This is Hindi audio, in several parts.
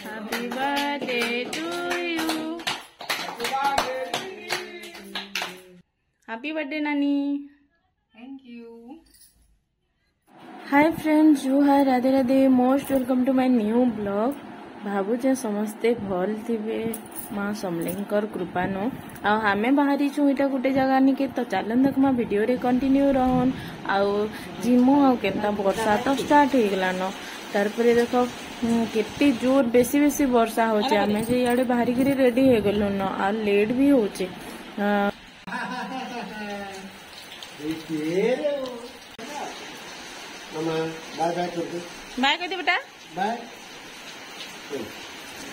Happy birthday to you. Happy birthday, Nani. Thank you. Hi friends, जुहार Radhe Radhe. Most welcome to my new blog. भावुचे समस्ते भल थिबे माँ समलेंकर कृपा नो आमे बाहरी छु इटा गुटे जगह निके तो चलन देखमा वीडियो रे कंटिन्यू रहन आउ जिमु आउ केनता वर्षा तो स्टार्ट हो गला न तारपरे देखो केते जोर बेसी बेसी वर्षा होचे आमे जे याडे बाहरी करी रेडी हे गलो न आ लेट भी होचे बाय बाय कर दे बाय कर दे बेटा बाय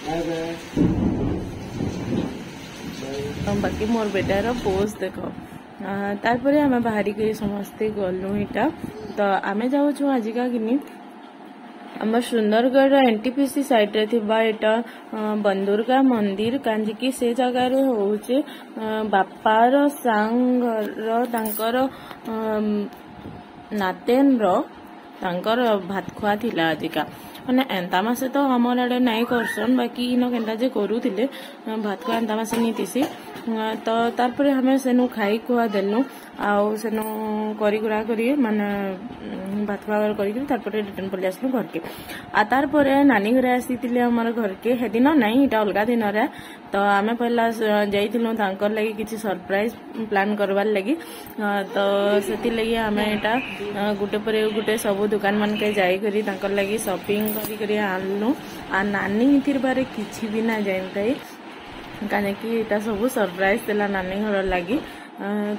बाय बाय बाकी मोर बेटार पोज देख तारपरे आमे बाहरी के समस्ते गलु इटा तो आमे जाउछु आजिका किनी आम सुंदरगढ़ एनटीपीसी साइड रे थिबा एटा बंदुर्गा मंदिर कांजी की से जगह रे होउचे बापार सांगर तांकर नातेन रो तांकर भात खुआ थिला आजिका माने एंता मासे तो हमर आडे नाई करसन बाकी इनो केनता जे करूथिले भात खुआ एंता मासे नीतिसी तो तारपरे हमें सेनु खाई खुआ देलु आउ सेनु करी गुरा करी माने भात खुआ करी तारपरे रिटर्न पले आसलु घर के आ तारपरे नानी घरे आसीतिले हमर घर के हेदिन नाही इटा अलगा दिन रे तो आमे पहला जाइथिलु तांकर लागि किछि सरप्राइज प्लान करबार लागि तो सेति लागि आमे एटा गुटे परे गुटे सब दुकान मन के जाई करी तांकर लागि शॉपिंग करी करी आनलु आ नानी इथिर बारे किछि भी ना जानतै काने कि एटा सब सरप्राइज देला नानी घर लागि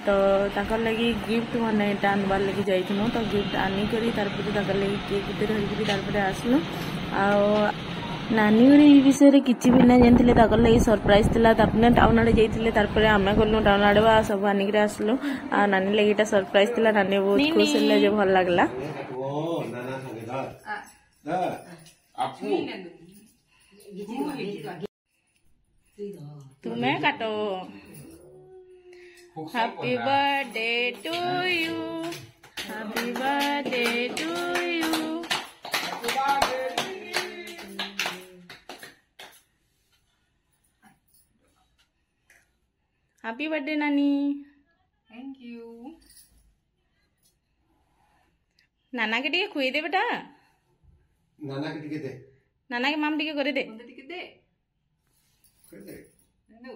तो ताकर लागि गिफ्ट माने एटा आनबार लागि जाइथिनु तो गिफ्ट आनी करी तारपरे ताकर लागि केक उते रही करी तारपरे आसलु आ नानी घरे ई विषय रे किछि भी ना जानथिले ताकर लागि सरप्राइज दिला तापने टाउन आडे जाइथिले तारपरे आमे गल्लु टाउन आडे बा सब आनी करे आसलु आ नानी लागि एटा सरप्राइज दिला नानी बहुत खुश होले जे भल लागला ओ नाना संगेदार दा आपू तुम्हें काटो happy birthday to you happy birthday to you happy birthday नानी Thank you. नाना के टिके खुई दे बेटा नाना के टिके दे नाना के माम टिके करे दे Manda ticket day. कर दे No.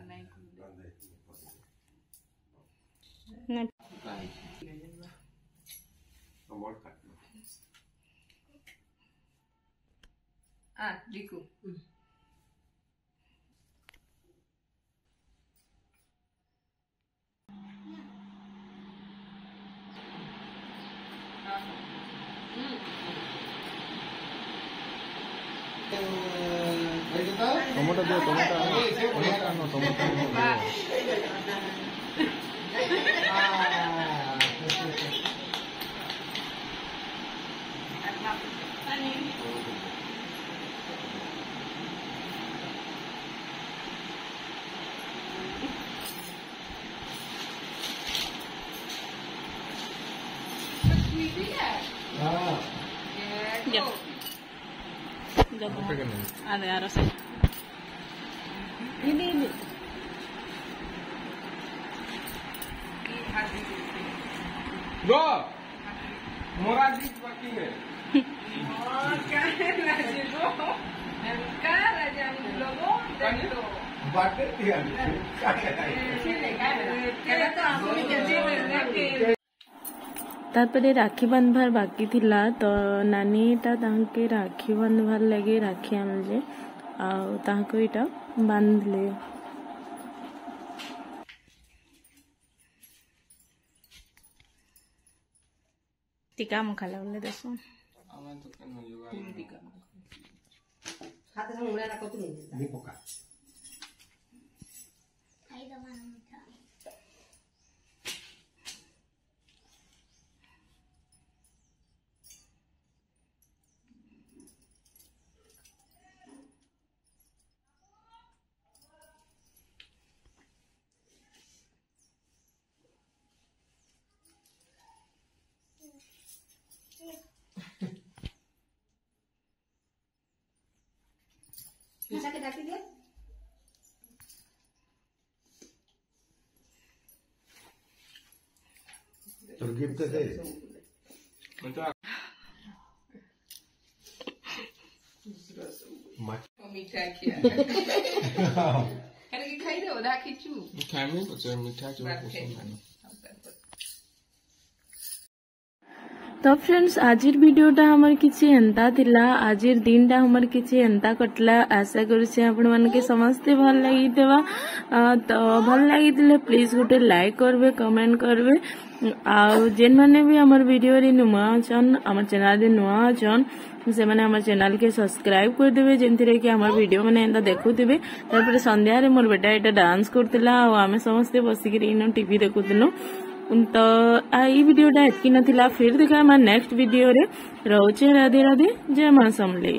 नहीं अमोल काट Ah, Riku. टमाटो दे tomato Ya. Ada harus. Ini. Go. Moradi बाकी है और क्या है ना जी वो नमस्कार राजा लोगों देखो बाटे दिया क्या तो आपने जल्दी में तारपरे राखी बांधवार बाकी थिला तो नानी ता तांके राखी बांधवार लगे राखी आनले आ तांको इटा बांधले टीका मुखा लगले देसो आवाज तो कन योगा हाथ से मुड़ा रखो तुम देखो का तो गिफ्ट दे मीठा किया अरे खाई दे ओदा खिचू खाए में बच्चे मीठा जो पसंद है तो फ्रेंड्स आजिर वीडियोटा हमर किछि एंता थिला आजिर दिनटा हमर किछि एंता कटला आशा करूछि आपण मानके समस्ते भल लागितबा तो भल लागितले प्लीज गोटे लाइक करबे कमेंट करबे आ जेन माने भी हमर वीडियो रे नुआ छन हमर चैनल रे नुआ छन से माने हमर चैनल के सब्सक्राइब कर देबे जेंति रे कि हमर वीडियो माने एंता देखुथिबे तारपर संध्या रे मोर बेटा एटा डांस करतिला आ हमें समस्ते बसी के इनो टीवी देखुतनु तो ई वीडियोटा एतकी नथिला फिर देखा नेक्स्ट वीडियो रे रहउचे राधे राधे जय मां समले।